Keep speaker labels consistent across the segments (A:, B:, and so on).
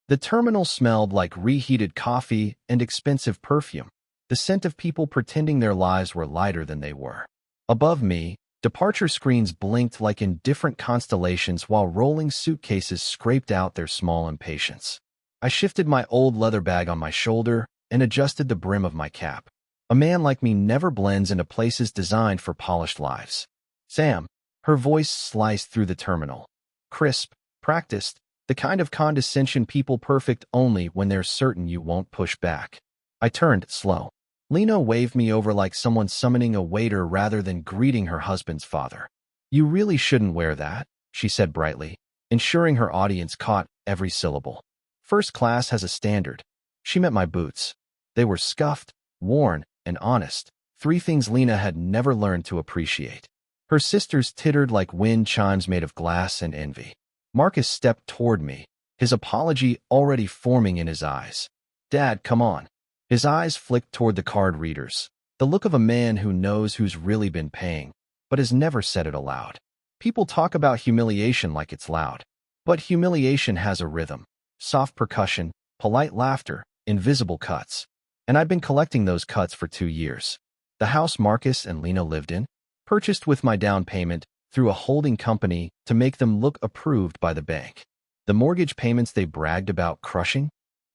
A: The terminal smelled like reheated coffee and expensive perfume, the scent of people pretending their lives were lighter than they were. Above me, departure screens blinked like in different constellations while rolling suitcases scraped out their small impatience. I shifted my old leather bag on my shoulder and adjusted the brim of my cap. A man like me never blends into places designed for polished lives. Sam, her voice sliced through the terminal. Crisp, practiced, the kind of condescension people perfect only when they're certain you won't push back. I turned slow. Lena waved me over like someone summoning a waiter rather than greeting her husband's father. You really shouldn't wear that, she said brightly, ensuring her audience caught every syllable. First class has a standard. She meant my boots. They were scuffed, worn, and honest, 3 things Lena had never learned to appreciate. Her sisters tittered like wind chimes made of glass and envy. Marcus stepped toward me, his apology already forming in his eyes. Dad, come on. His eyes flicked toward the card readers, the look of a man who knows who's really been paying, but has never said it aloud. People talk about humiliation like it's loud, but humiliation has a rhythm, soft percussion, polite laughter, invisible cuts. And I'd been collecting those cuts for 2 years. The house Marcus and Lena lived in, purchased with my down payment through a holding company to make them look approved by the bank. The mortgage payments they bragged about crushing?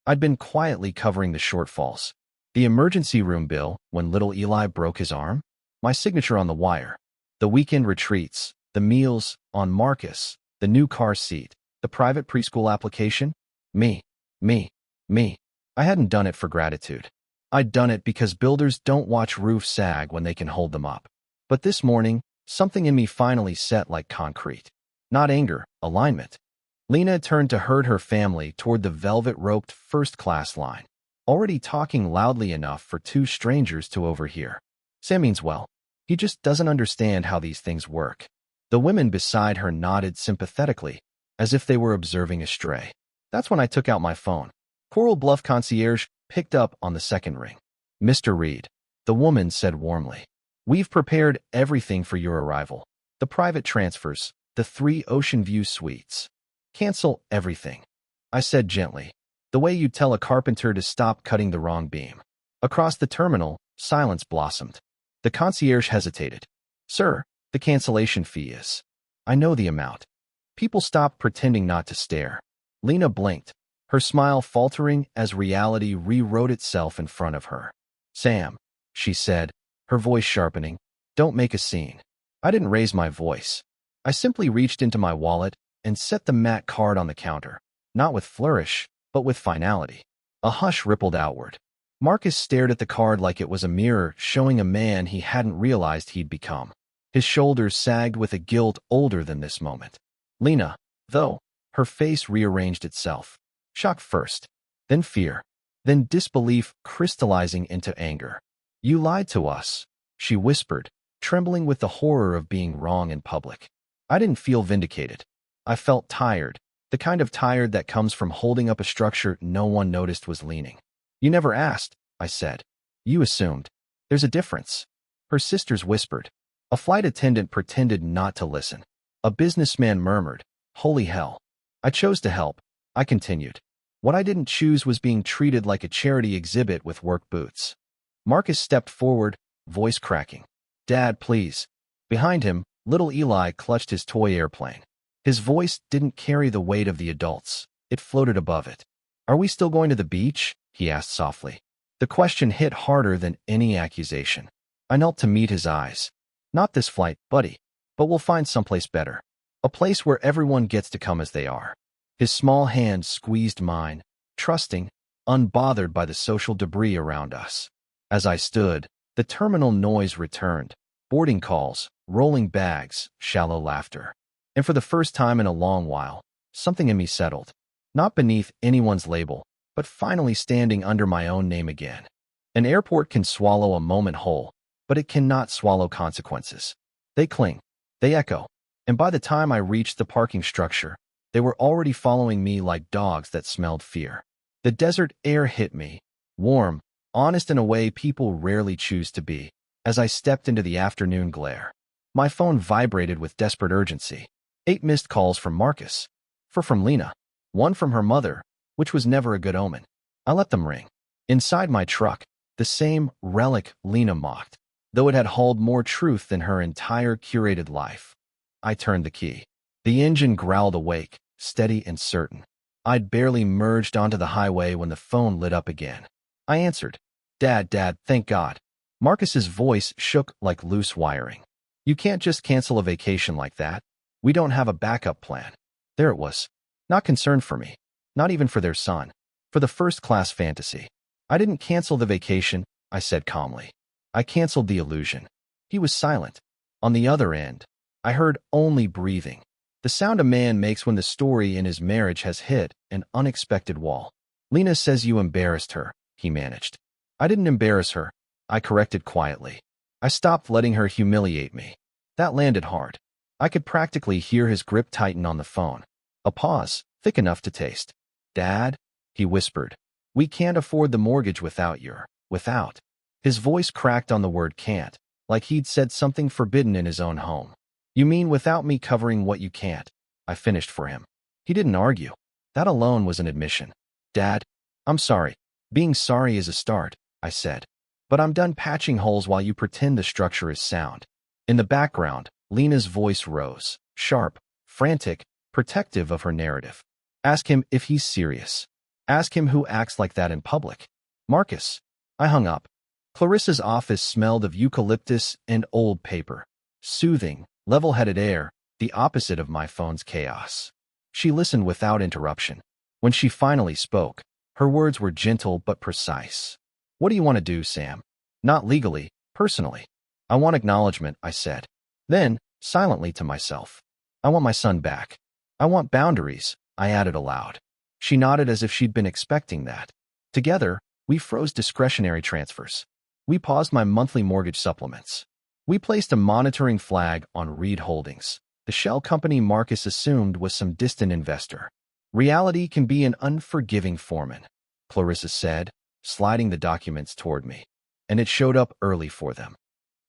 A: I'd been quietly covering the shortfalls. The emergency room bill when little Eli broke his arm? My signature on the wire. The weekend retreats, the meals on Marcus, the new car seat, the private preschool application? Me. I hadn't done it for gratitude. I'd done it because builders don't watch roofs sag when they can hold them up. But this morning, something in me finally set like concrete. Not anger, alignment. Lena turned to herd her family toward the velvet-roped first-class line, already talking loudly enough for 2 strangers to overhear. Sam means well. He just doesn't understand how these things work. The women beside her nodded sympathetically, as if they were observing a stray. That's when I took out my phone. Coral Bluff concierge picked up on the second ring. Mr. Reed, the woman said warmly. We've prepared everything for your arrival. The private transfers, the 3 ocean view suites. Cancel everything, I said gently, the way you'd tell a carpenter to stop cutting the wrong beam. Across the terminal, silence blossomed. The concierge hesitated. Sir, the cancellation fee is. I know the amount. People stopped pretending not to stare. Lena blinked, her smile faltering as reality rewrote itself in front of her. Sam, she said, her voice sharpening, don't make a scene. I didn't raise my voice. I simply reached into my wallet and set the matte card on the counter, not with flourish, but with finality. A hush rippled outward. Marcus stared at the card like it was a mirror showing a man he hadn't realized he'd become. His shoulders sagged with a guilt older than this moment. Lena, though, her face rearranged itself. Shock first, then fear, then disbelief crystallizing into anger. You lied to us, she whispered, trembling with the horror of being wrong in public. I didn't feel vindicated. I felt tired, the kind of tired that comes from holding up a structure no one noticed was leaning. You never asked, I said. You assumed. There's a difference. Her sisters whispered. A flight attendant pretended not to listen. A businessman murmured, holy hell. I chose to help, I continued. What I didn't choose was being treated like a charity exhibit with work boots. Marcus stepped forward, voice cracking. Dad, please. Behind him, little Eli clutched his toy airplane. His voice didn't carry the weight of the adults. It floated above it. Are we still going to the beach? He asked softly. The question hit harder than any accusation. I knelt to meet his eyes. Not this flight, buddy, but we'll find someplace better. A place where everyone gets to come as they are. His small hand squeezed mine, trusting, unbothered by the social debris around us. As I stood, the terminal noise returned. Boarding calls, rolling bags, shallow laughter. And for the first time in a long while, something in me settled. Not beneath anyone's label, but finally standing under my own name again. An airport can swallow a moment whole, but it cannot swallow consequences. They cling, they echo, and by the time I reached the parking structure, they were already following me like dogs that smelled fear. The desert air hit me, warm, honest in a way people rarely choose to be, as I stepped into the afternoon glare. My phone vibrated with desperate urgency. 8 missed calls from Marcus. 4 from Lena. 1 from her mother, which was never a good omen. I let them ring. Inside my truck, the same relic Lena mocked, though it had hauled more truth than her entire curated life. I turned the key. The engine growled awake, steady and certain. I'd barely merged onto the highway when the phone lit up again. I answered. Dad, thank God. Marcus's voice shook like loose wiring. You can't just cancel a vacation like that. We don't have a backup plan. There it was. Not concerned for me. Not even for their son. For the first-class fantasy. I didn't cancel the vacation, I said calmly. I canceled the illusion. He was silent. On the other end, I heard only breathing. The sound a man makes when the story in his marriage has hit an unexpected wall. Lena says you embarrassed her, he managed. I didn't embarrass her, I corrected quietly. I stopped letting her humiliate me. That landed hard. I could practically hear his grip tighten on the phone. A pause, thick enough to taste. Dad, he whispered. We can't afford the mortgage without. His voice cracked on the word can't, like he'd said something forbidden in his own home. You mean without me covering what you can't? I finished for him. He didn't argue. That alone was an admission. Dad, I'm sorry. Being sorry is a start, I said. But I'm done patching holes while you pretend the structure is sound. In the background, Lena's voice rose, sharp, frantic, protective of her narrative. Ask him if he's serious. Ask him who acts like that in public. Marcus. I hung up. Clarissa's office smelled of eucalyptus and old paper. Soothing, level-headed air, the opposite of my phone's chaos. She listened without interruption. When she finally spoke, her words were gentle but precise. What do you want to do, Sam? Not legally, personally. I want acknowledgement, I said. Then, silently to myself, I want my son back. I want boundaries, I added aloud. She nodded as if she'd been expecting that. Together, we froze discretionary transfers. We paused my monthly mortgage supplements. We placed a monitoring flag on Reed Holdings, the shell company Marcus assumed was some distant investor. Reality can be an unforgiving foreman, Clarissa said, sliding the documents toward me. And it showed up early for them.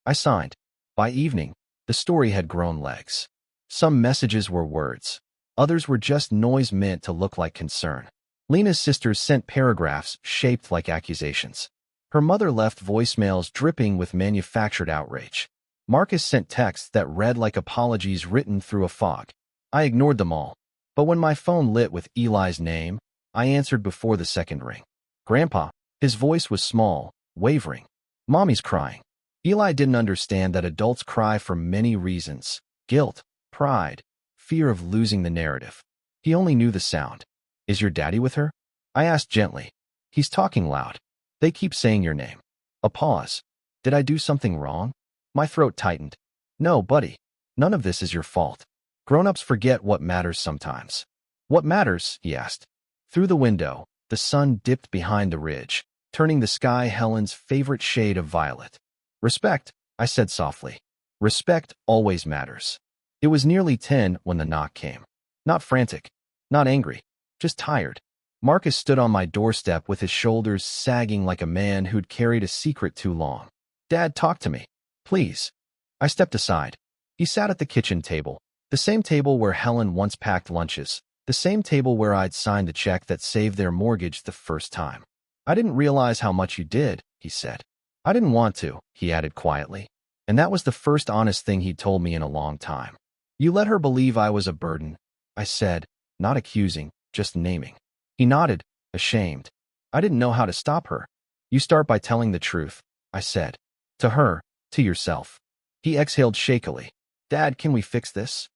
A: I signed. By evening, the story had grown legs. Some messages were words. Others were just noise meant to look like concern. Lena's sisters sent paragraphs shaped like accusations. Her mother left voicemails dripping with manufactured outrage. Marcus sent texts that read like apologies written through a fog. I ignored them all. But when my phone lit with Eli's name, I answered before the second ring. Grandpa. His voice was small, wavering. Mommy's crying. Eli didn't understand that adults cry for many reasons. Guilt, pride, fear of losing the narrative. He only knew the sound. Is your daddy with her? I asked gently. He's talking loud. They keep saying your name. A pause. Did I do something wrong? My throat tightened. No, buddy. None of this is your fault. Grown-ups forget what matters sometimes. What matters? He asked. Through the window, the sun dipped behind the ridge, turning the sky Helen's favorite shade of violet. Respect, I said softly. Respect always matters. It was nearly 10 when the knock came. Not frantic, not angry, just tired. Marcus stood on my doorstep with his shoulders sagging like a man who'd carried a secret too long. Dad, talk to me. Please. I stepped aside. He sat at the kitchen table, the same table where Helen once packed lunches, the same table where I'd signed the check that saved their mortgage the first time. I didn't realize how much you did, he said. I didn't want to, he added quietly. And that was the first honest thing he'd told me in a long time. You let her believe I was a burden, I said, not accusing, just naming. He nodded, ashamed. I didn't know how to stop her. You start by telling the truth, I said. To her, to yourself. He exhaled shakily. Dad, can we fix this?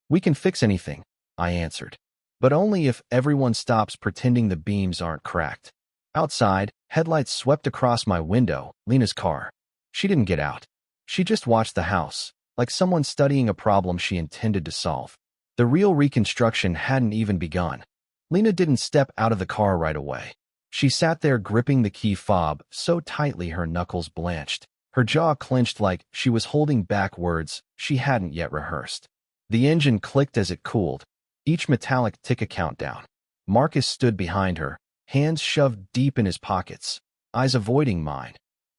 A: We can fix anything, I answered. But only if everyone stops pretending the beams aren't cracked. Outside, headlights swept across my window, Lena's car. She didn't get out. She just watched the house, like someone studying a problem she intended to solve. The real reconstruction hadn't even begun. Lena didn't step out of the car right away. She sat there gripping the key fob so tightly her knuckles blanched. Her jaw clenched like she was holding back words she hadn't yet rehearsed. The engine clicked as it cooled, each metallic tick a countdown. Marcus stood behind her, hands shoved deep in his pockets, eyes avoiding mine,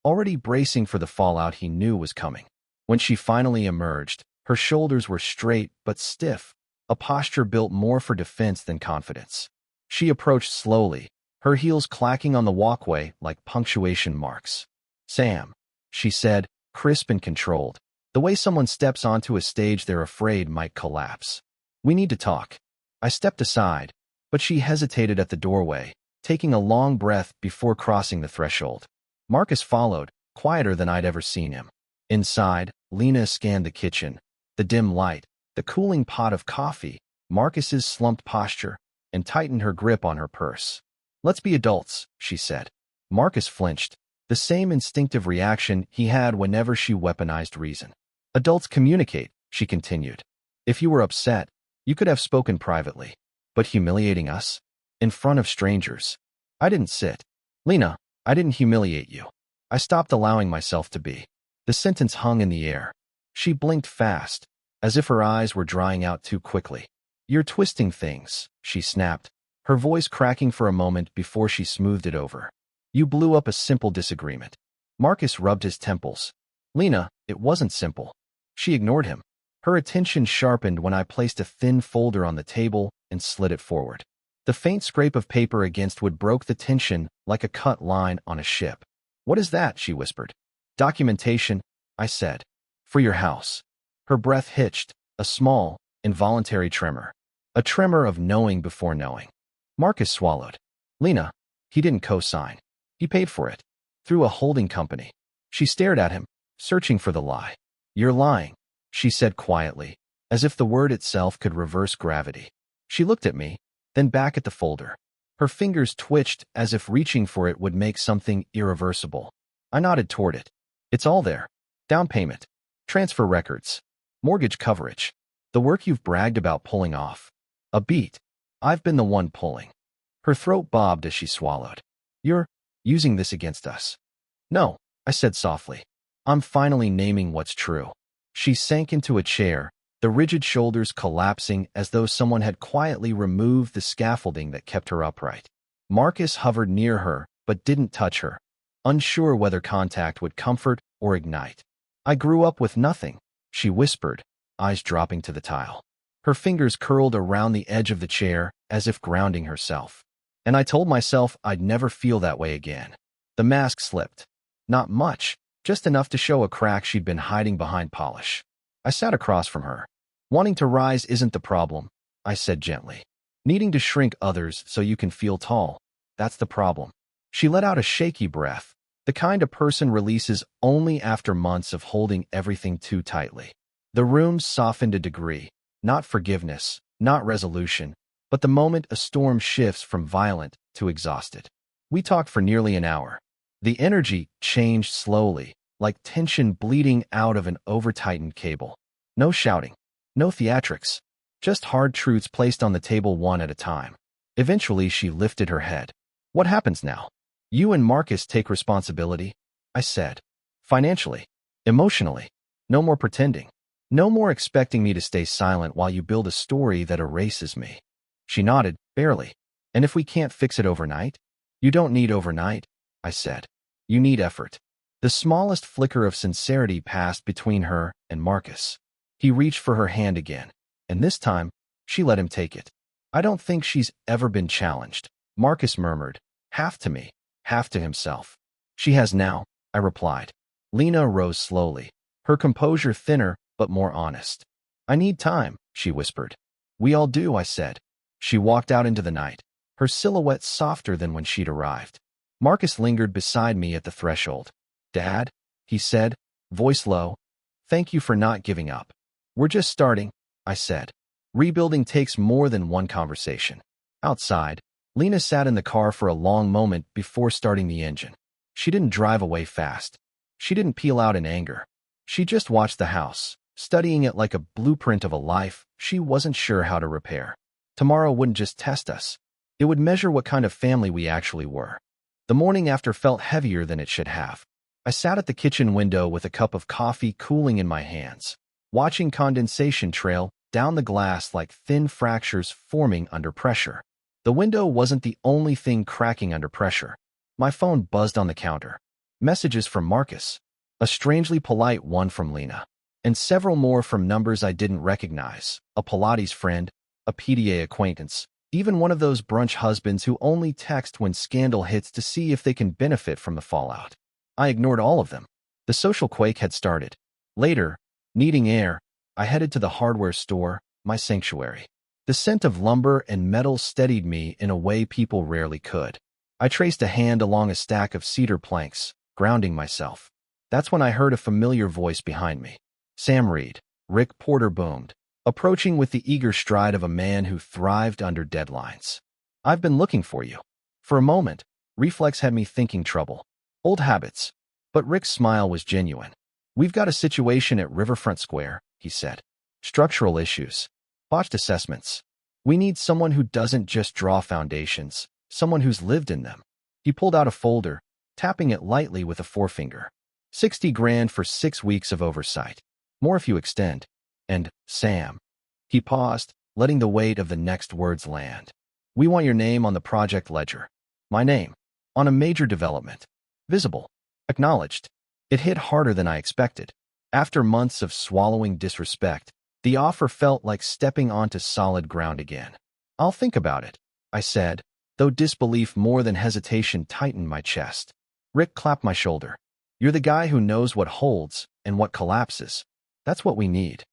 A: already bracing for the fallout he knew was coming. When she finally emerged, her shoulders were straight but stiff, a posture built more for defense than confidence. She approached slowly, her heels clacking on the walkway like punctuation marks. "Sam," she said, crisp and controlled, the way someone steps onto a stage they're afraid might collapse. "We need to talk." I stepped aside, but she hesitated at the doorway, taking a long breath before crossing the threshold. Marcus followed, quieter than I'd ever seen him. Inside, Lena scanned the kitchen, the dim light, the cooling pot of coffee, Marcus's slumped posture, and tightened her grip on her purse. "Let's be adults," she said. Marcus flinched, the same instinctive reaction he had whenever she weaponized reason. "Adults communicate," she continued. "If you were upset, you could have spoken privately. But humiliating us? In front of strangers? I didn't sit. Lena, I didn't humiliate you. I stopped allowing myself to be." The sentence hung in the air. She blinked fast, as if her eyes were drying out too quickly. "You're twisting things," she snapped, her voice cracking for a moment before she smoothed it over. "You blew up a simple disagreement." Marcus rubbed his temples. "Lena, it wasn't simple." She ignored him. Her attention sharpened when I placed a thin folder on the table and slid it forward. The faint scrape of paper against wood broke the tension like a cut line on a ship. "What is that?" she whispered. "Documentation," I said. "For your house." Her breath hitched, a small, involuntary tremor. A tremor of knowing before knowing. Marcus swallowed. "Lena, he didn't co-sign. He paid for it. Through a holding company." She stared at him, searching for the lie. "You're lying," she said quietly, as if the word itself could reverse gravity. She looked at me, then back at the folder. Her fingers twitched as if reaching for it would make something irreversible. I nodded toward it. "It's all there. Down payment, transfer records, mortgage coverage. The work you've bragged about pulling off. A beat. I've been the one pulling." Her throat bobbed as she swallowed. "You're using this against us." "No," I said softly. "I'm finally naming what's true." She sank into a chair, the rigid shoulders collapsing as though someone had quietly removed the scaffolding that kept her upright. Marcus hovered near her, but didn't touch her, unsure whether contact would comfort or ignite. "I grew up with nothing," she whispered, eyes dropping to the tile. Her fingers curled around the edge of the chair as if grounding herself. "And I told myself I'd never feel that way again." The mask slipped. Not much, just enough to show a crack she'd been hiding behind polish. I sat across from her. "Wanting to rise isn't the problem," I said gently. "Needing to shrink others so you can feel tall, that's the problem." She let out a shaky breath, the kind a person releases only after months of holding everything too tightly. The room softened a degree, not forgiveness, not resolution, but the moment a storm shifts from violent to exhausted. We talked for nearly an hour. The energy changed slowly, like tension bleeding out of an over-tightened cable. No shouting, no theatrics, just hard truths placed on the table one at a time. Eventually, she lifted her head. "What happens now?" "You and Marcus take responsibility," I said. "Financially, emotionally. No more pretending. No more expecting me to stay silent while you build a story that erases me." She nodded, barely. "And if we can't fix it overnight?" "You don't need overnight," I said. "You need effort." The smallest flicker of sincerity passed between her and Marcus. He reached for her hand again, and this time, she let him take it. "I don't think she's ever been challenged," Marcus murmured, half to me, half to himself. "She has now," I replied. Lena rose slowly, her composure thinner but more honest. "I need time," she whispered. "We all do," I said. She walked out into the night, her silhouette softer than when she'd arrived. Marcus lingered beside me at the threshold. "Dad," he said, voice low, "thank you for not giving up." "We're just starting," I said. "Rebuilding takes more than one conversation." Outside, Lena sat in the car for a long moment before starting the engine. She didn't drive away fast. She didn't peel out in anger. She just watched the house, studying it like a blueprint of a life she wasn't sure how to repair. Tomorrow wouldn't just test us. It would measure what kind of family we actually were. The morning after felt heavier than it should have. I sat at the kitchen window with a cup of coffee cooling in my hands, watching condensation trail down the glass like thin fractures forming under pressure. The window wasn't the only thing cracking under pressure. My phone buzzed on the counter. Messages from Marcus, a strangely polite one from Lena, and several more from numbers I didn't recognize, a Pilates friend, a PDA acquaintance, Even one of those brunch husbands who only text when scandal hits to see if they can benefit from the fallout. I ignored all of them. The social quake had started. Later, needing air, I headed to the hardware store, my sanctuary. The scent of lumber and metal steadied me in a way people rarely could. I traced a hand along a stack of cedar planks, grounding myself. That's when I heard a familiar voice behind me. Sam Reed, Rick Porter boomed, approaching with the eager stride of a man who thrived under deadlines. I've been looking for you. For a moment, reflex had me thinking trouble. Old habits. But Rick's smile was genuine. We've got a situation at Riverfront Square, he said. Structural issues. Botched assessments. We need someone who doesn't just draw foundations, someone who's lived in them. He pulled out a folder, tapping it lightly with a forefinger. 60 grand for 6 weeks of oversight. More if you extend. And, Sam. He paused, letting the weight of the next words land. We want your name on the project ledger. My name. On a major development. Visible. Acknowledged. It hit harder than I expected. After months of swallowing disrespect, the offer felt like stepping onto solid ground again. I'll think about it, I said, though disbelief more than hesitation tightened my chest. Rick clapped my shoulder. You're the guy who knows what holds and what collapses. That's what we need.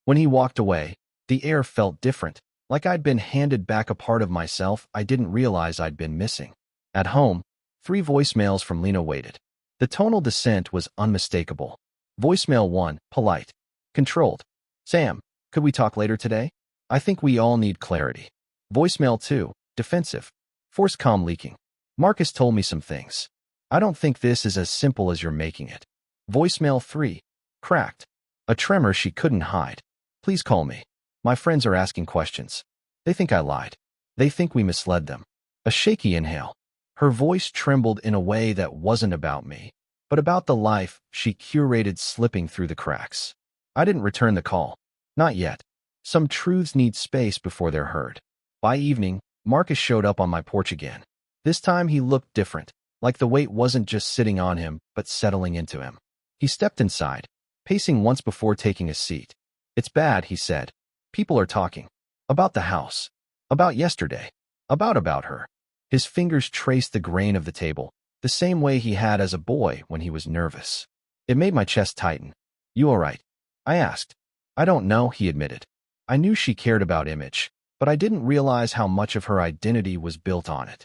A: When he walked away, the air felt different, like I'd been handed back a part of myself I didn't realize I'd been missing. At home, 3 voicemails from Lena waited. The tonal descent was unmistakable. Voicemail 1, polite. Controlled. Sam, could we talk later today? I think we all need clarity. Voicemail 2, defensive. Force comm leaking. Marcus told me some things. I don't think this is as simple as you're making it. Voicemail 3, cracked. A tremor she couldn't hide. Please call me. My friends are asking questions. They think I lied. They think we misled them. A shaky inhale. Her voice trembled in a way that wasn't about me, but about the life she curated slipping through the cracks. I didn't return the call. Not yet. Some truths need space before they're heard. By evening, Marcus showed up on my porch again. This time he looked different, like the weight wasn't just sitting on him, but settling into him. He stepped inside, pacing once before taking a seat. It's bad, he said. People are talking. About the house. About yesterday. About her. His fingers traced the grain of the table, the same way he had as a boy when he was nervous. It made my chest tighten. You all right? I asked. I don't know, he admitted. I knew she cared about image, but I didn't realize how much of her identity was built on it.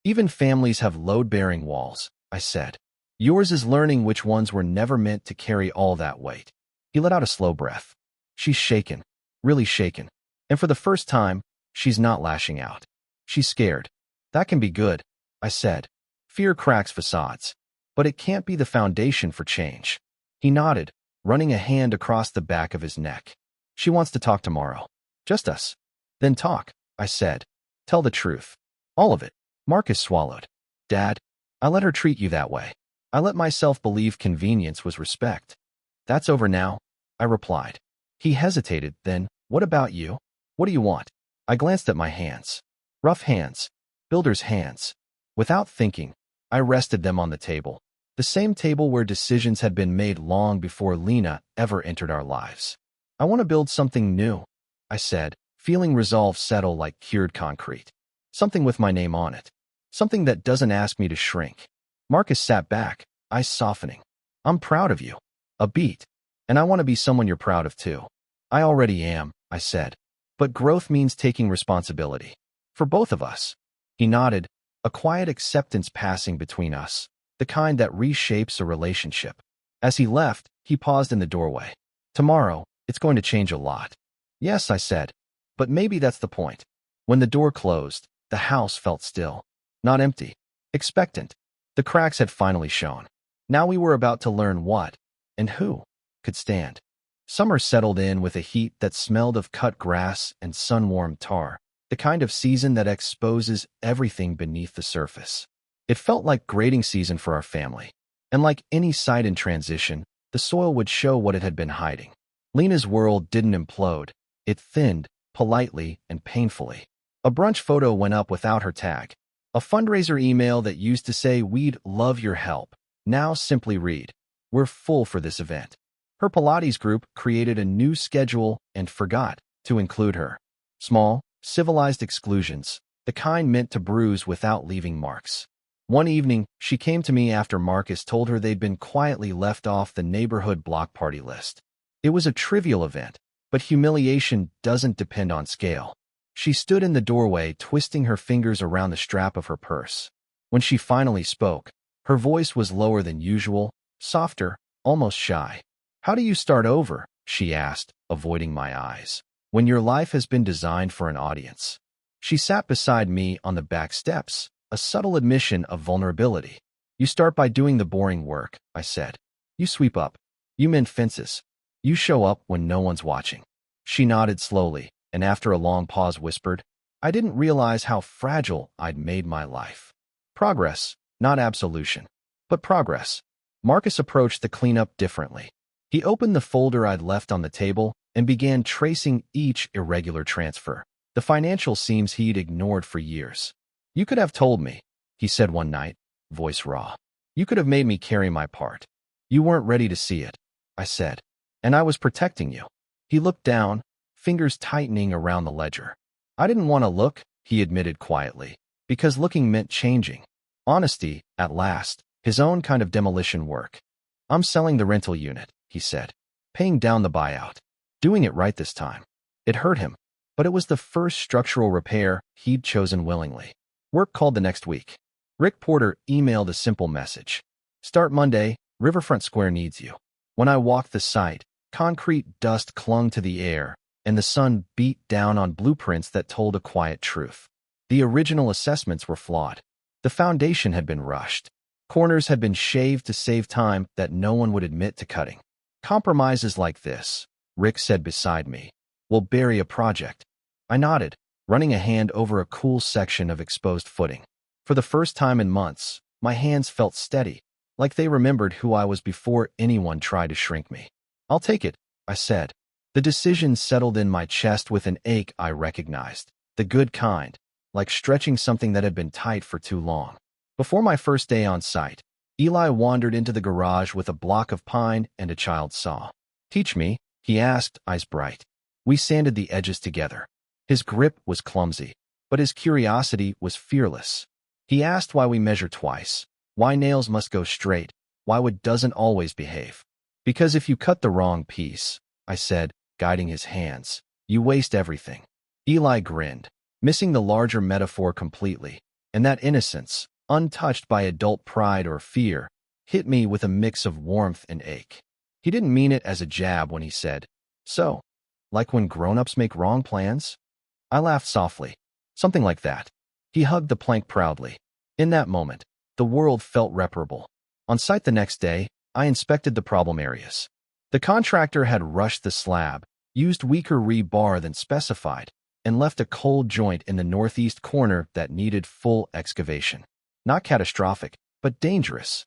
A: Even families have load-bearing walls, I said. Yours is learning which ones were never meant to carry all that weight. He let out a slow breath. She's shaken, really shaken. And for the first time, she's not lashing out. She's scared. That can be good, I said. Fear cracks facades, but it can't be the foundation for change. He nodded, running a hand across the back of his neck. She wants to talk tomorrow. Just us. Then talk, I said. Tell the truth. All of it. Marcus swallowed. Dad, I let her treat you that way. I let myself believe convenience was respect. That's over now, I replied. He hesitated, then, what about you? What do you want? I glanced at my hands. Rough hands. Builder's hands. Without thinking, I rested them on the table. The same table where decisions had been made long before Lena ever entered our lives. I want to build something new, I said, feeling resolve settle like cured concrete. Something with my name on it. Something that doesn't ask me to shrink. Marcus sat back, eyes softening. I'm proud of you. A beat. And I want to be someone you're proud of too. I already am, I said. But growth means taking responsibility. For both of us. He nodded, a quiet acceptance passing between us, the kind that reshapes a relationship. As he left, he paused in the doorway. Tomorrow, it's going to change a lot. Yes, I said. But maybe that's the point. When the door closed, the house felt still. Not empty. Expectant. The cracks had finally shown. Now we were about to learn what, and who, could stand. Summer settled in with a heat that smelled of cut grass and sun-warmed tar, the kind of season that exposes everything beneath the surface. It felt like grading season for our family. And like any site in transition, the soil would show what it had been hiding. Lena's world didn't implode. It thinned, politely and painfully. A brunch photo went up without her tag. A fundraiser email that used to say, "We'd love your help," now simply read, "We're full for this event." Her Pilates group created a new schedule and forgot to include her. Small, civilized exclusions, the kind meant to bruise without leaving marks. One evening, she came to me after Marcus told her they'd been quietly left off the neighborhood block party list. It was a trivial event, but humiliation doesn't depend on scale. She stood in the doorway, twisting her fingers around the strap of her purse. When she finally spoke, her voice was lower than usual, softer, almost shy. "How do you start over?" she asked, avoiding my eyes. "When your life has been designed for an audience." She sat beside me on the back steps, a subtle admission of vulnerability. "You start by doing the boring work," I said. "You sweep up. You mend fences. You show up when no one's watching." She nodded slowly, and after a long pause whispered, "I didn't realize how fragile I'd made my life." Progress, not absolution, but progress. Marcus approached the cleanup differently. He opened the folder I'd left on the table and began tracing each irregular transfer, the financial seams he'd ignored for years. "You could have told me," he said one night, voice raw. "You could have made me carry my part. You weren't ready to see it," I said. "And I was protecting you." He looked down, fingers tightening around the ledger. "I didn't want to look," he admitted quietly, because looking meant changing. Honesty, at last, his own kind of demolition work. "I'm selling the rental unit," he said, paying down the buyout. Doing it right this time. It hurt him, but it was the first structural repair he'd chosen willingly. Work called the next week. Rick Porter emailed a simple message. "Start Monday, Riverfront Square needs you." When I walked the site, concrete dust clung to the air, and the sun beat down on blueprints that told a quiet truth. The original assessments were flawed. The foundation had been rushed. Corners had been shaved to save time that no one would admit to cutting. "Compromises like this," Rick said beside me, "will bury a project." I nodded, running a hand over a cool section of exposed footing. For the first time in months, my hands felt steady, like they remembered who I was before anyone tried to shrink me. "I'll take it," I said. The decision settled in my chest with an ache I recognized, the good kind, like stretching something that had been tight for too long. Before my first day on site, Eli wandered into the garage with a block of pine and a child's saw. "Teach me," he asked, eyes bright. We sanded the edges together. His grip was clumsy, but his curiosity was fearless. He asked why we measure twice, why nails must go straight, why wood doesn't always behave. "Because if you cut the wrong piece," I said, guiding his hands, "you waste everything." Eli grinned, missing the larger metaphor completely, and that innocence, untouched by adult pride or fear, hit me with a mix of warmth and ache. He didn't mean it as a jab when he said, "So, like when grown-ups make wrong plans?" I laughed softly. "Something like that." He hugged the plank proudly. In that moment, the world felt reparable. On site the next day, I inspected the problem areas. The contractor had rushed the slab, used weaker rebar than specified, and left a cold joint in the northeast corner that needed full excavation. Not catastrophic, but dangerous.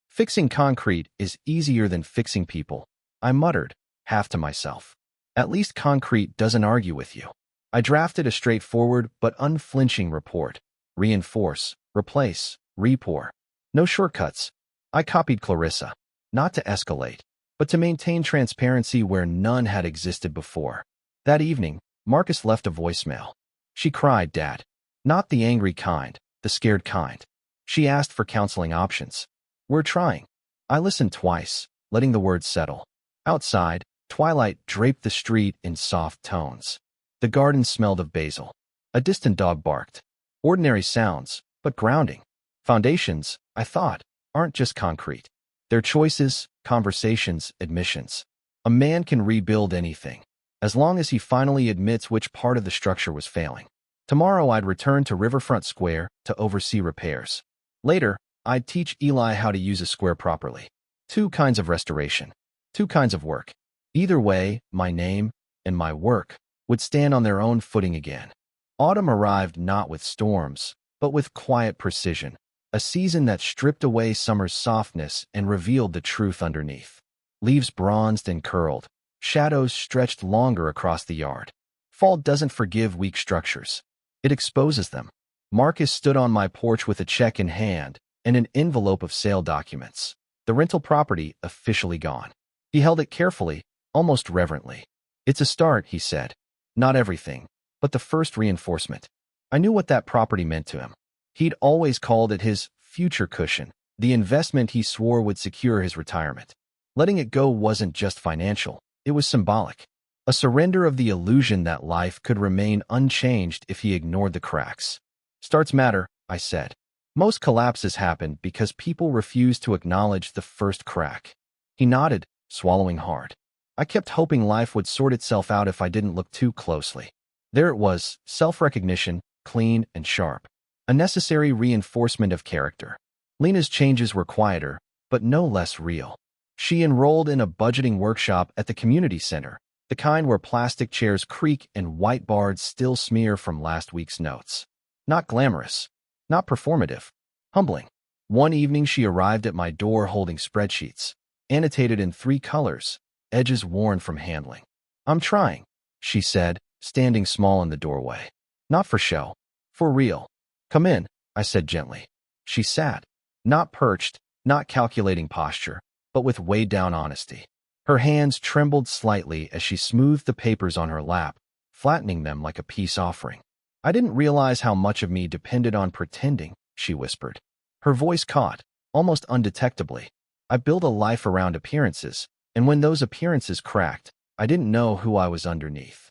A: "Fixing concrete is easier than fixing people," I muttered, half to myself. "At least concrete doesn't argue with you." I drafted a straightforward but unflinching report. Reinforce, replace, repour. No shortcuts. I copied Clarissa, not to escalate, but to maintain transparency where none had existed before. That evening, Marcus left a voicemail. "She cried, Dad. Not the angry kind, the scared kind. She asked for counseling options. We're trying." I listened twice, letting the words settle. Outside, twilight draped the street in soft tones. The garden smelled of basil. A distant dog barked. Ordinary sounds, but grounding. Foundations, I thought, aren't just concrete. They're choices, conversations, admissions. A man can rebuild anything, as long as he finally admits which part of the structure was failing. Tomorrow I'd return to Riverfront Square to oversee repairs. Later, I'd teach Eli how to use a square properly. 2 kinds of restoration. 2 kinds of work. Either way, my name and my work would stand on their own footing again. Autumn arrived not with storms, but with quiet precision, a season that stripped away summer's softness and revealed the truth underneath. Leaves bronzed and curled, shadows stretched longer across the yard. Fall doesn't forgive weak structures. It exposes them. Marcus stood on my porch with a check in hand and an envelope of sale documents. The rental property officially gone. He held it carefully, almost reverently. "It's a start," he said. "Not everything, but the first reinforcement. I knew what that property meant to him. He'd always called it his future cushion, the investment he swore would secure his retirement. Letting it go wasn't just financial, it was symbolic. A surrender of the illusion that life could remain unchanged if he ignored the cracks. Starts matter, I said. Most collapses happen because people refuse to acknowledge the first crack. He nodded, swallowing hard. I kept hoping life would sort itself out if I didn't look too closely. There it was, self-recognition, clean and sharp. A necessary reinforcement of character. Lena's changes were quieter, but no less real. She enrolled in a budgeting workshop at the community center, the kind where plastic chairs creak and whiteboards still smear from last week's notes. Not glamorous, not performative, humbling. One evening she arrived at my door holding spreadsheets, annotated in 3 colors, edges worn from handling. "I'm trying," she said, standing small in the doorway. "Not for show, for real." "Come in," I said gently. She sat, not perched, not calculating posture, but with weighed-down honesty. Her hands trembled slightly as she smoothed the papers on her lap, flattening them like a peace offering. "I didn't realize how much of me depended on pretending," she whispered. Her voice caught, almost undetectably. "I built a life around appearances, and when those appearances cracked, I didn't know who I was underneath."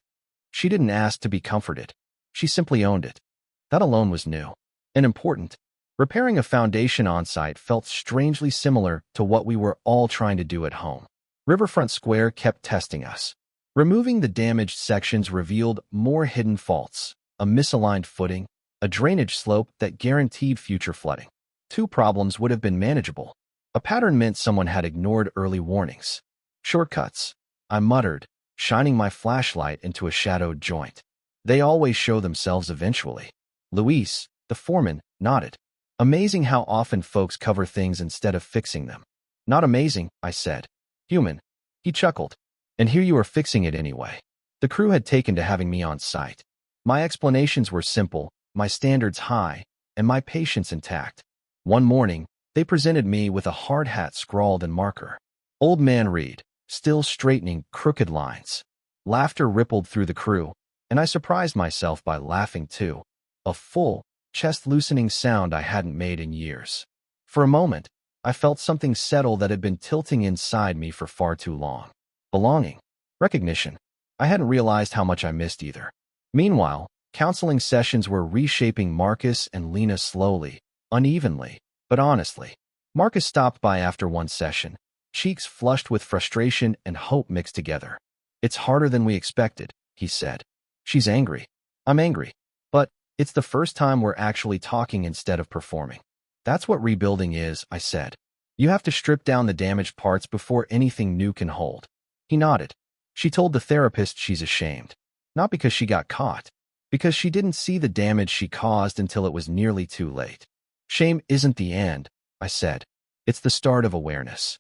A: She didn't ask to be comforted. She simply owned it. That alone was new and important. Repairing a foundation on-site felt strangely similar to what we were all trying to do at home. Riverfront Square kept testing us. Removing the damaged sections revealed more hidden faults, a misaligned footing, a drainage slope that guaranteed future flooding. 2 problems would have been manageable. A pattern meant someone had ignored early warnings. "Shortcuts," I muttered, shining my flashlight into a shadowed joint. "They always show themselves eventually." Luis, the foreman, nodded. "Amazing how often folks cover things instead of fixing them." "Not amazing," I said. "Human." He chuckled. "And here you are fixing it anyway." The crew had taken to having me on site. My explanations were simple, my standards high, and my patience intact. One morning, they presented me with a hard hat scrawled in marker. "Old Man Reed," still straightening crooked lines. Laughter rippled through the crew, and I surprised myself by laughing too. A full, chest-loosening sound I hadn't made in years. For a moment, I felt something settle that had been tilting inside me for far too long. Belonging. Recognition. I hadn't realized how much I missed either. Meanwhile, counseling sessions were reshaping Marcus and Lena slowly, unevenly, but honestly. Marcus stopped by after one session, cheeks flushed with frustration and hope mixed together. "It's harder than we expected," he said. "She's angry. I'm angry. But it's the first time we're actually talking instead of performing." "That's what rebuilding is," I said. "You have to strip down the damaged parts before anything new can hold." He nodded. "She told the therapist she's ashamed. Not because she got caught, because she didn't see the damage she caused until it was nearly too late." "Shame isn't the end," I said. "It's the start of awareness."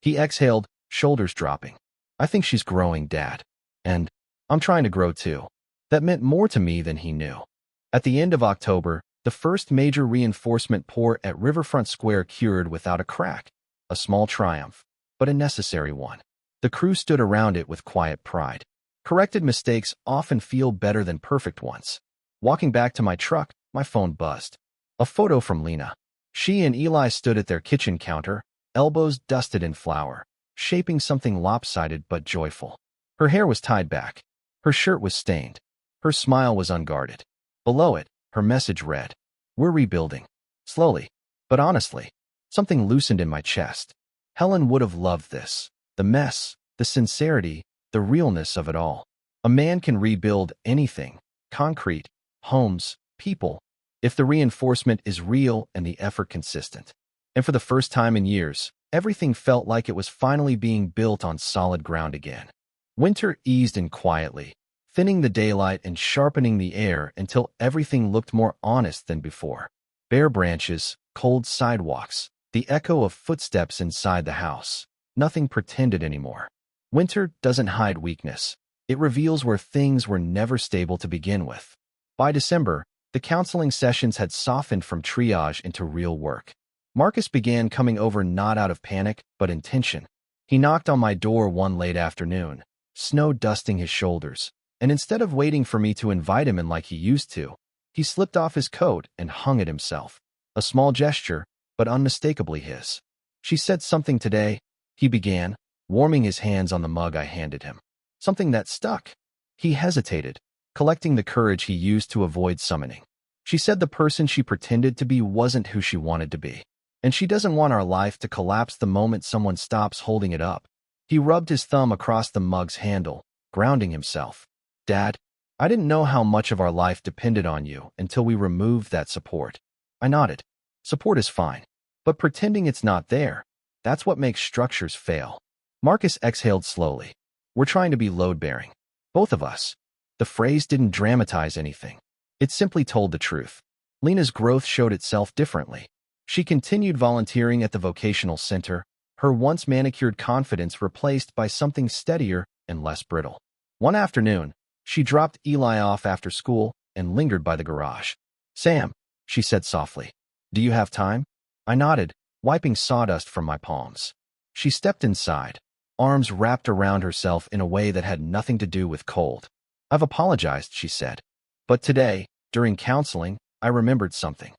A: He exhaled, shoulders dropping. "I think she's growing, Dad. And I'm trying to grow too." That meant more to me than he knew. At the end of October, the first major reinforcement pour at Riverfront Square cured without a crack. A small triumph, but a necessary one. The crew stood around it with quiet pride. Corrected mistakes often feel better than perfect ones. Walking back to my truck, my phone buzzed. A photo from Lena. She and Eli stood at their kitchen counter, elbows dusted in flour, shaping something lopsided but joyful. Her hair was tied back. Her shirt was stained. Her smile was unguarded. Below it, her message read, "We're rebuilding." Slowly, but honestly, something loosened in my chest. Helen would have loved this. The mess, the sincerity, the realness of it all. A man can rebuild anything, concrete, homes, people, if the reinforcement is real and the effort consistent. And for the first time in years, everything felt like it was finally being built on solid ground again. Winter eased in quietly, thinning the daylight and sharpening the air until everything looked more honest than before. Bare branches, cold sidewalks, the echo of footsteps inside the house. Nothing pretended anymore. Winter doesn't hide weakness. It reveals where things were never stable to begin with. By December, the counseling sessions had softened from triage into real work. Marcus began coming over not out of panic, but intention. He knocked on my door one late afternoon, snow dusting his shoulders, And instead of waiting for me to invite him in like he used to, he slipped off his coat and hung it himself. A small gesture, but unmistakably his. She said something today, he began, warming his hands on the mug I handed him. Something that stuck. He hesitated, collecting the courage he used to avoid summoning. She said the person she pretended to be wasn't who she wanted to be. And she doesn't want our life to collapse the moment someone stops holding it up. He rubbed his thumb across the mug's handle, grounding himself. Dad, I didn't know how much of our life depended on you until we removed that support. I nodded. Support is fine. But pretending it's not there, that's what makes structures fail. Marcus exhaled slowly. We're trying to be load-bearing. Both of us. The phrase didn't dramatize anything. It simply told the truth. Lena's growth showed itself differently. She continued volunteering at the vocational center, her once manicured confidence replaced by something steadier and less brittle. One afternoon, she dropped Eli off after school and lingered by the garage. Sam, she said softly, do you have time? I nodded, wiping sawdust from my palms. She stepped inside, arms wrapped around herself in a way that had nothing to do with cold. I've apologized, she said. But today, during counseling, I remembered something.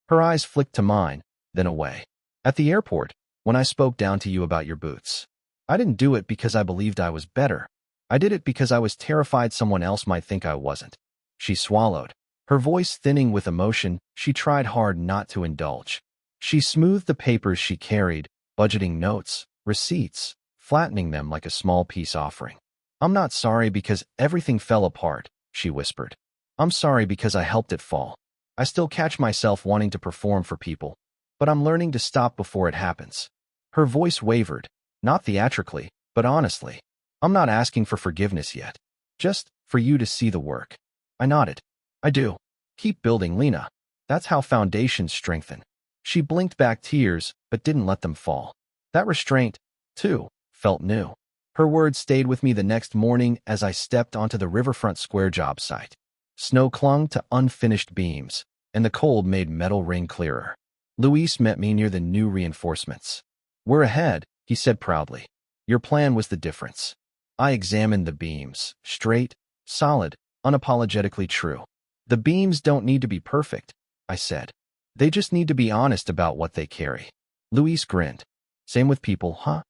A: Her eyes flicked to mine, then away. At the airport, when I spoke down to you about your boots. I didn't do it because I believed I was better. I did it because I was terrified someone else might think I wasn't. She swallowed. Her voice thinning with emotion, she tried hard not to indulge. She smoothed the papers she carried, budgeting notes, receipts, flattening them like a small peace offering. I'm not sorry because everything fell apart, she whispered. I'm sorry because I helped it fall. I still catch myself wanting to perform for people, but I'm learning to stop before it happens. Her voice wavered, not theatrically, but honestly. I'm not asking for forgiveness yet. Just for you to see the work. I nodded. I do. Keep building, Lena. That's how foundations strengthen. She blinked back tears, but didn't let them fall. That restraint, too, felt new. Her words stayed with me the next morning as I stepped onto the Riverfront Square job site. Snow clung to unfinished beams, and the cold made metal ring clearer. Luis met me near the new reinforcements. We're ahead, he said proudly. Your plan was the difference. I examined the beams, straight, solid, unapologetically true. The beams don't need to be perfect, I said. They just need to be honest about what they carry. Luis grinned. Same with people, huh?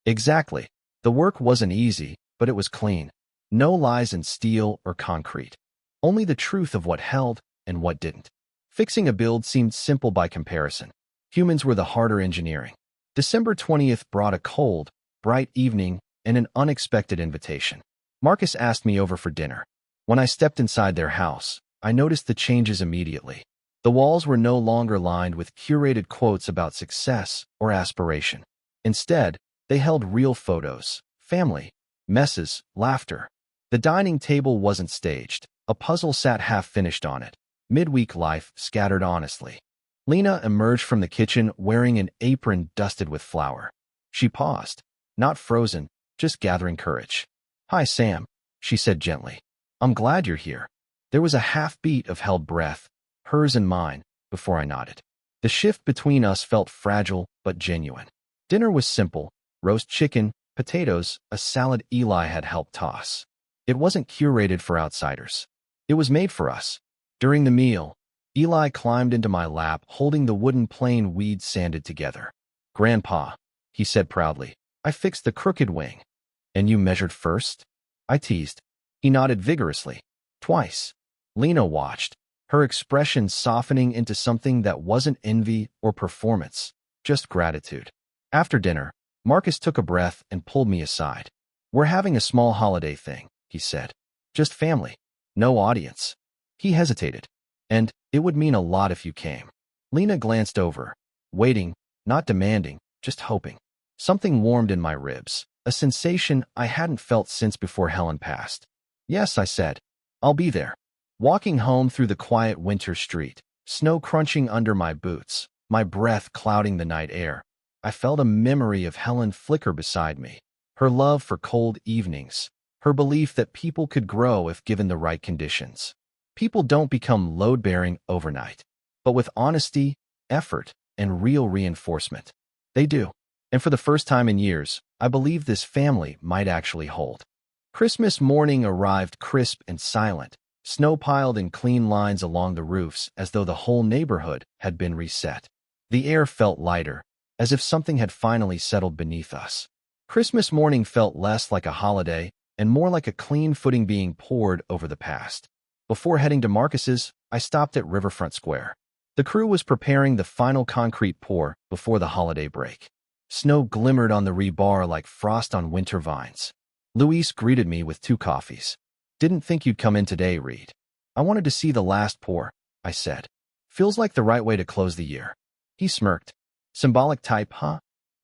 A: Exactly. The work wasn't easy, but it was clean. No lies in steel or concrete. Only the truth of what held and what didn't. Fixing a build seemed simple by comparison. Humans were the harder engineering. December 20th brought a cold, bright evening and an unexpected invitation. Marcus asked me over for dinner. When I stepped inside their house, I noticed the changes immediately. The walls were no longer lined with curated quotes about success or aspiration. Instead, they held real photos, family, messes, laughter. The dining table wasn't staged. A puzzle sat half-finished on it. Midweek life scattered honestly. Lena emerged from the kitchen wearing an apron dusted with flour. She paused, not frozen, just gathering courage. Hi, Sam, she said gently. I'm glad you're here. There was a half-beat of held breath, hers and mine, before I nodded. The shift between us felt fragile but genuine. Dinner was simple: roast chicken, potatoes, a salad Eli had helped toss. It wasn't curated for outsiders. It was made for us. During the meal, Eli climbed into my lap holding the wooden plane we'd sanded together. Grandpa, he said proudly, I fixed the crooked wing. And you measured first? I teased. He nodded vigorously. Twice. Lena watched, her expression softening into something that wasn't envy or performance, just gratitude. After dinner, Marcus took a breath and pulled me aside. We're having a small holiday thing, he said. Just family. No audience. He hesitated. And it would mean a lot if you came. Lena glanced over, waiting, not demanding, just hoping. Something warmed in my ribs, a sensation I hadn't felt since before Helen passed. Yes, I said. I'll be there. Walking home through the quiet winter street, snow crunching under my boots, my breath clouding the night air, I felt a memory of Helen flicker beside me. Her love for cold evenings, her belief that people could grow if given the right conditions. People don't become load-bearing overnight, but with honesty, effort, and real reinforcement. They do. And for the first time in years, I believe this family might actually hold. Christmas morning arrived crisp and silent, snow piled in clean lines along the roofs as though the whole neighborhood had been reset. The air felt lighter, as if something had finally settled beneath us. Christmas morning felt less like a holiday and more like a clean footing being poured over the past. Before heading to Marcus's, I stopped at Riverfront Square. The crew was preparing the final concrete pour before the holiday break. Snow glimmered on the rebar like frost on winter vines. Luis greeted me with 2 coffees. "Didn't think you'd come in today, Reed." "I wanted to see the last pour," I said. "Feels like the right way to close the year." He smirked. "Symbolic type, huh?"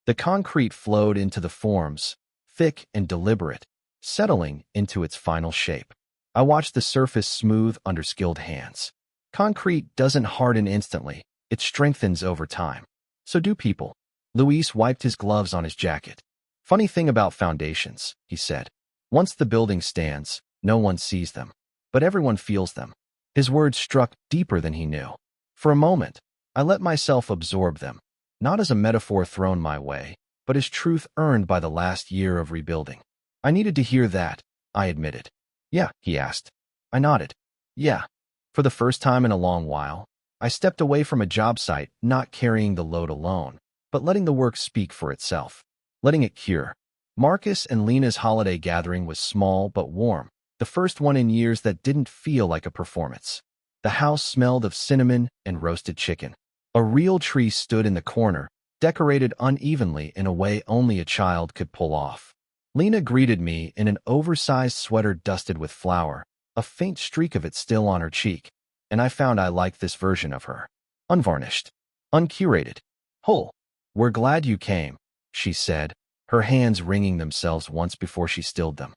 A: The concrete flowed into the forms, thick and deliberate, settling into its final shape. I watched the surface smooth under skilled hands. Concrete doesn't harden instantly, it strengthens over time. So do people. Luis wiped his gloves on his jacket. "Funny thing about foundations," he said. "Once the building stands, no one sees them, but everyone feels them." His words struck deeper than he knew. For a moment, I let myself absorb them, not as a metaphor thrown my way, but as truth earned by the last year of rebuilding. "I needed to hear that," I admitted. "Yeah," he asked. I nodded. "Yeah." For the first time in a long while, I stepped away from a job site, not carrying the load alone, but letting the work speak for itself, letting it cure. Marcus and Lena's holiday gathering was small but warm, the first one in years that didn't feel like a performance. The house smelled of cinnamon and roasted chicken. A real tree stood in the corner, decorated unevenly in a way only a child could pull off. Lena greeted me in an oversized sweater dusted with flour, a faint streak of it still on her cheek, and I found I liked this version of her. Unvarnished, uncurated, whole. "We're glad you came," she said, her hands wringing themselves once before she stilled them.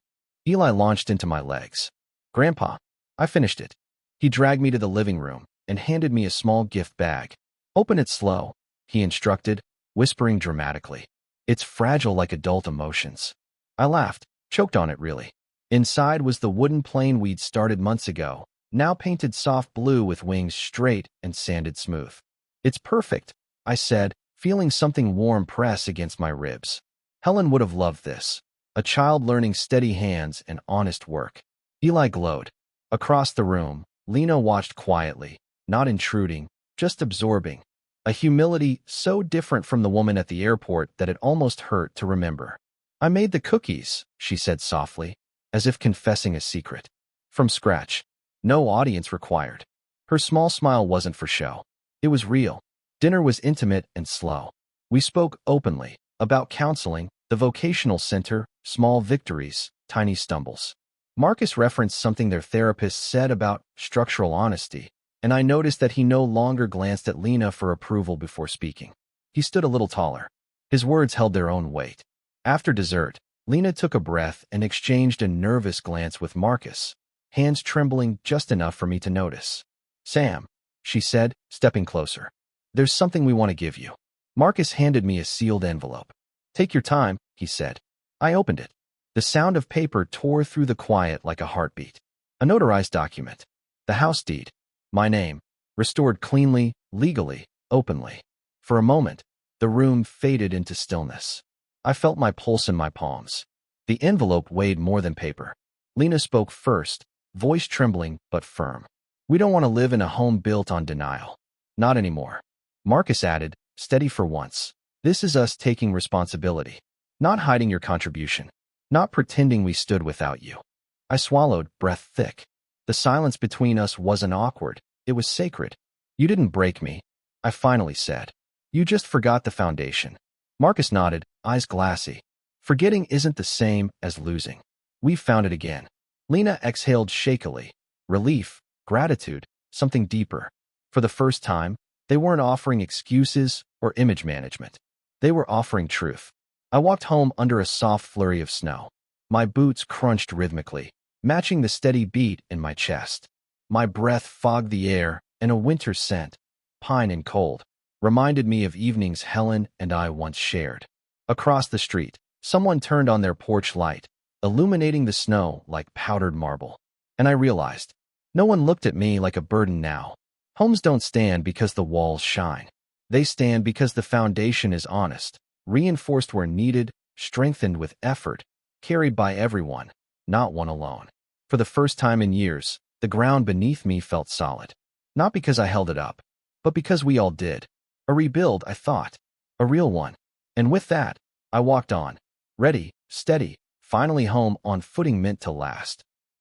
A: Eli launched into my legs. "Grandpa." I finished it. He dragged me to the living room and handed me a small gift bag. "Open it slow," he instructed, whispering dramatically. "It's fragile like adult emotions." I laughed, choked on it really. Inside was the wooden plane we'd started months ago, now painted soft blue with wings straight and sanded smooth. "It's perfect," I said, feeling something warm press against my ribs. Helen would have loved this. A child learning steady hands and honest work. Eli glowed. Across the room, Lena watched quietly, not intruding, just absorbing. A humility so different from the woman at the airport that it almost hurt to remember. "I made the cookies," she said softly, as if confessing a secret. "From scratch. No audience required." Her small smile wasn't for show. It was real. Dinner was intimate and slow. We spoke openly about counseling, the vocational center, small victories, tiny stumbles. Marcus referenced something their therapist said about structural honesty, and I noticed that he no longer glanced at Lena for approval before speaking. He stood a little taller. His words held their own weight. After dessert, Lena took a breath and exchanged a nervous glance with Marcus, hands trembling just enough for me to notice. "Sam," she said, stepping closer. "There's something we want to give you." Marcus handed me a sealed envelope. "Take your time," he said. I opened it. The sound of paper tore through the quiet like a heartbeat. A notarized document. The house deed. My name. Restored cleanly, legally, openly. For a moment, the room faded into stillness. I felt my pulse in my palms. The envelope weighed more than paper. Lena spoke first, voice trembling but firm. "We don't want to live in a home built on denial. Not anymore." Marcus added, steady for once. "This is us taking responsibility. Not hiding your contribution. Not pretending we stood without you." I swallowed, breath thick. The silence between us wasn't awkward. It was sacred. "You didn't break me," I finally said. "You just forgot the foundation." Marcus nodded, eyes glassy. "Forgetting isn't the same as losing. We've found it again." Lena exhaled shakily. Relief, gratitude, something deeper. For the first time, they weren't offering excuses or image management. They were offering truth. I walked home under a soft flurry of snow. My boots crunched rhythmically, matching the steady beat in my chest. My breath fogged the air, and a winter scent, pine and cold, reminded me of evenings Helen and I once shared. Across the street, someone turned on their porch light, illuminating the snow like powdered marble. And I realized, no one looked at me like a burden now. Homes don't stand because the walls shine. They stand because the foundation is honest, reinforced where needed, strengthened with effort, carried by everyone. not one alone. For the first time in years, the ground beneath me felt solid. Not because I held it up, but because we all did. A rebuild, I thought. A real one. And with that, I walked on. Ready, steady, finally home on footing meant to last.